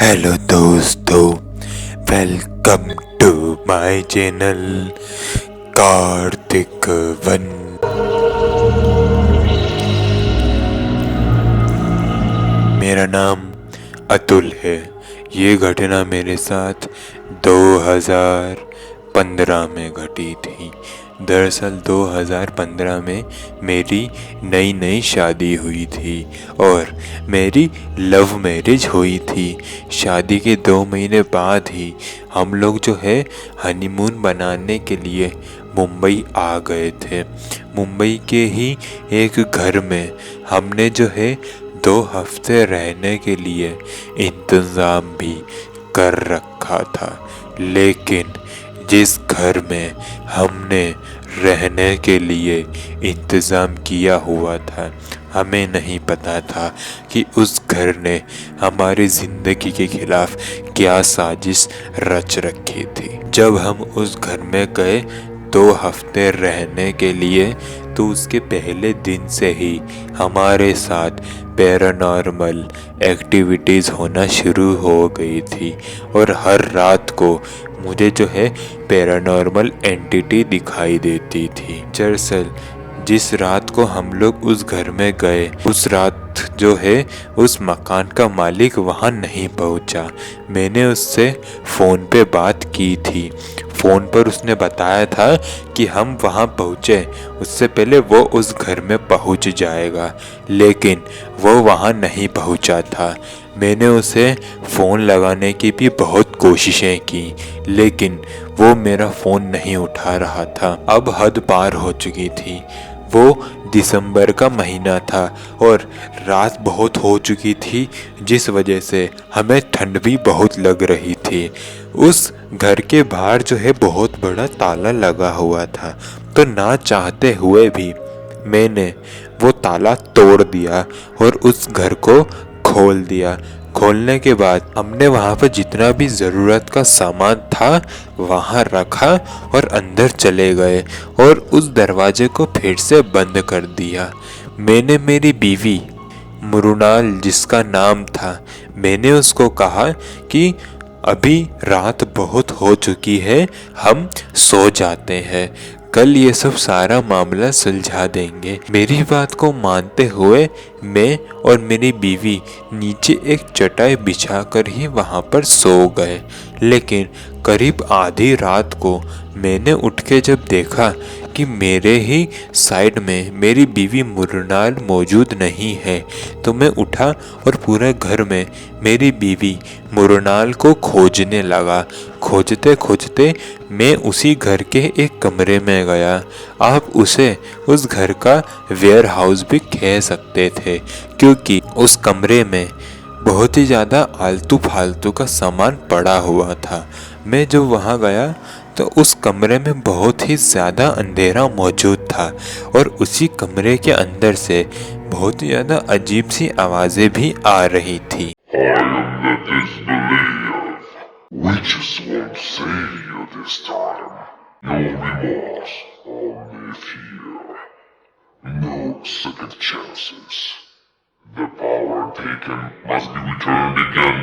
Hello दोस्तों, welcome to my channel Kartik one. मेरा नाम अतुल है। ये घटना मेरे साथ 2015 में घटी थी। दरअसल 2015 में मेरी नई नई शादी हुई थी और मेरी लव मैरिज हुई थी। शादी के 2 महीने बाद ही हम लोग जो है हनीमून बनाने के लिए मुंबई आ गए थे। मुंबई के ही एक घर में हमने जो है 2 हफ्ते रहने के लिए इंतज़ाम भी कर रखा था, लेकिन जिस घर में हमने रहने के लिए इंतज़ाम किया हुआ था, हमें नहीं पता था कि उस घर ने हमारी ज़िंदगी के खिलाफ क्या साजिश रच रखी थी। जब हम उस घर में गए 2 हफ्ते रहने के लिए, तो उसके पहले दिन से ही हमारे साथ पैरानॉर्मल एक्टिविटीज़ होना शुरू हो गई थी और हर रात को मुझे जो है पैरानॉर्मल एंटिटी दिखाई देती थी। दरअसल जिस रात को हम लोग उस घर में गए, उस रात जो है उस मकान का मालिक वहाँ नहीं पहुँचा। मैंने उससे फ़ोन पे बात की थी। फ़ोन पर उसने बताया था कि हम वहाँ पहुँचे उससे पहले वो उस घर में पहुँच जाएगा, लेकिन वो वहाँ नहीं पहुँचा था। मैंने उसे फ़ोन लगाने की भी बहुत कोशिशें की, लेकिन वो मेरा फ़ोन नहीं उठा रहा था। अब हद पार हो चुकी थी। वो दिसंबर का महीना था और रात बहुत हो चुकी थी, जिस वजह से हमें ठंड भी बहुत लग रही थी। उस घर के बाहर जो है बहुत बड़ा ताला लगा हुआ था, तो ना चाहते हुए भी मैंने वो ताला तोड़ दिया और उस घर को खोल दिया। खोलने के बाद हमने वहाँ पर जितना भी ज़रूरत का सामान था वहाँ रखा और अंदर चले गए और उस दरवाजे को फिर से बंद कर दिया। मैंने मेरी बीवी मृणाल, जिसका नाम था, मैंने उसको कहा कि अभी रात बहुत हो चुकी है, हम सो जाते हैं, कल ये सब सारा मामला सुलझा देंगे। मेरी बात को मानते हुए मैं और मेरी बीवी नीचे एक चटाई बिछाकर ही वहाँ पर सो गए। लेकिन करीब आधी रात को मैंने उठ के जब देखा कि मेरे ही साइड में मेरी बीवी मृणाल मौजूद नहीं है, तो मैं उठा और पूरे घर में मेरी बीवी मृणाल को खोजने लगा। खोजते खोजते मैं उसी घर के एक कमरे में गया। आप उसे उस घर का वेयर हाउस भी कह सकते थे, क्योंकि उस कमरे में बहुत ही ज़्यादा आलतू फालतू का सामान पड़ा हुआ था। मैं जब वहाँ गया तो उस कमरे में बहुत ही ज़्यादा अंधेरा मौजूद था और उसी कमरे के अंदर से बहुत ही ज़्यादा अजीब सी आवाज़ें भी आ रही थी। We just won't save you this time. No remorse, only fear. No second chances. The power taken must be returned again.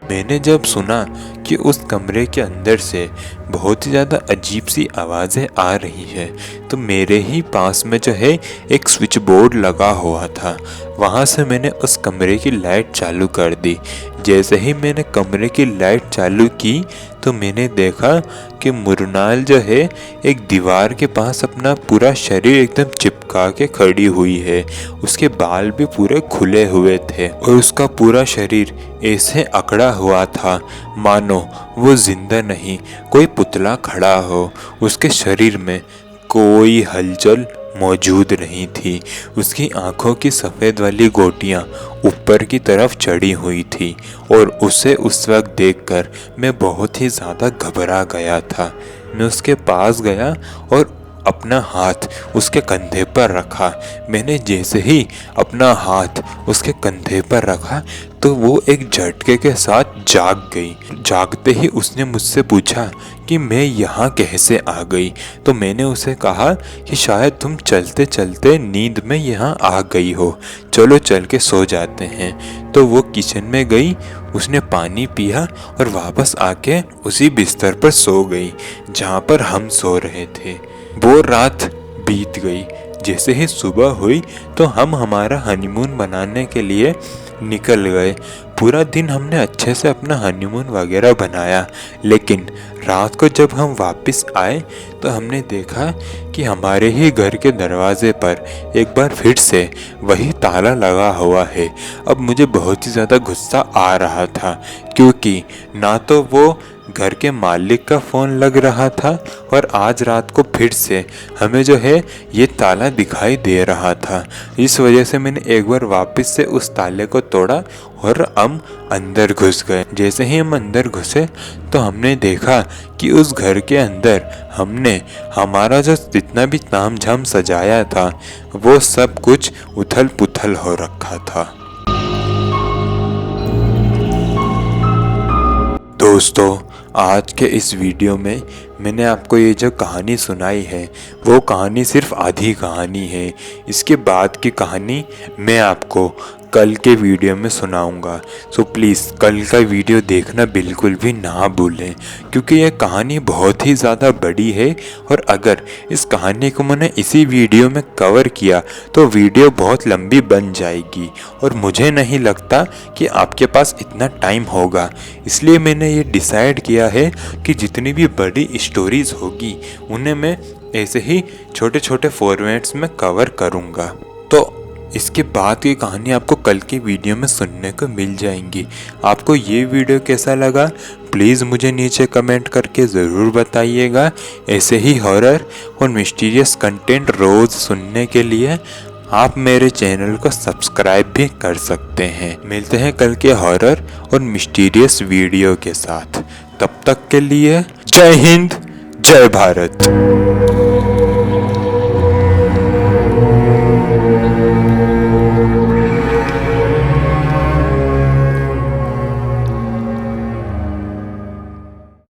मैंने जब सुना कि उस कमरे के अंदर से बहुत ही ज़्यादा अजीब सी आवाज़ें आ रही है, तो मेरे ही पास में जो है एक स्विच बोर्ड लगा हुआ था। वहाँ से मैंने उस कमरे की लाइट चालू कर दी। जैसे ही मैंने कमरे की लाइट चालू की तो मैंने देखा कि मृणाल जो है एक दीवार के पास अपना पूरा शरीर एकदम चिपका के खड़ी हुई है। उसके बाल भी पूरे खुले हुए थे और उसका पूरा शरीर ऐसे अकड़ा हुआ था मानो वो जिंदा नहीं, कोई पुतला खड़ा हो। उसके शरीर में कोई हलचल मौजूद नहीं थी। उसकी आंखों की सफ़ेद वाली गोटियां ऊपर की तरफ चढ़ी हुई थी और उसे उस वक्त देखकर मैं बहुत ही ज़्यादा घबरा गया था। मैं उसके पास गया और अपना हाथ उसके कंधे पर रखा। मैंने जैसे ही अपना हाथ उसके कंधे पर रखा तो वो एक झटके के साथ जाग गई। जागते ही उसने मुझसे पूछा कि मैं यहाँ कैसे आ गई। तो मैंने उसे कहा कि शायद तुम चलते चलते नींद में यहाँ आ गई हो, चलो चल के सो जाते हैं। तो वो किचन में गई, उसने पानी पिया और वापस आके उसी बिस्तर पर सो गई जहाँ पर हम सो रहे थे। वो रात बीत गई। जैसे ही सुबह हुई तो हम हमारा हनीमून बनाने के लिए निकल गए। पूरा दिन हमने अच्छे से अपना हनीमून वगैरह बनाया, लेकिन रात को जब हम वापस आए तो हमने देखा कि हमारे ही घर के दरवाजे पर एक बार फिर से वही ताला लगा हुआ है। अब मुझे बहुत ही ज़्यादा गुस्सा आ रहा था, क्योंकि ना तो वो घर के मालिक का फ़ोन लग रहा था और आज रात को फिर से हमें जो है ये ताला दिखाई दे रहा था। इस वजह से मैंने एक बार वापस से उस ताले को तोड़ा और हम अंदर घुस गए। जैसे ही हम अंदर घुसे तो हमने देखा कि उस घर के अंदर हमने हमारा जो जितना भी तामझाम सजाया था वो सब कुछ उथल पुथल हो रखा था। दोस्तों, आज के इस वीडियो में मैंने आपको ये जो कहानी सुनाई है वो कहानी सिर्फ आधी कहानी है। इसके बाद की कहानी मैं आपको कल के वीडियो में सुनाऊंगा। सो प्लीज़ कल का वीडियो देखना बिल्कुल भी ना भूलें, क्योंकि यह कहानी बहुत ही ज़्यादा बड़ी है और अगर इस कहानी को मैंने इसी वीडियो में कवर किया तो वीडियो बहुत लंबी बन जाएगी और मुझे नहीं लगता कि आपके पास इतना टाइम होगा। इसलिए मैंने ये डिसाइड किया है कि जितनी भी बड़ी स्टोरीज़ होगी उन्हें मैं ऐसे ही छोटे छोटे फॉर्मेट्स में कवर करूँगा। तो इसके बाद की कहानी आपको कल के वीडियो में सुनने को मिल जाएंगी। आपको ये वीडियो कैसा लगा प्लीज़ मुझे नीचे कमेंट करके ज़रूर बताइएगा। ऐसे ही हॉरर और मिस्टीरियस कंटेंट रोज़ सुनने के लिए आप मेरे चैनल को सब्सक्राइब भी कर सकते हैं। मिलते हैं कल के हॉरर और मिस्टीरियस वीडियो के साथ। तब तक के लिए जय हिंद, जय भारत।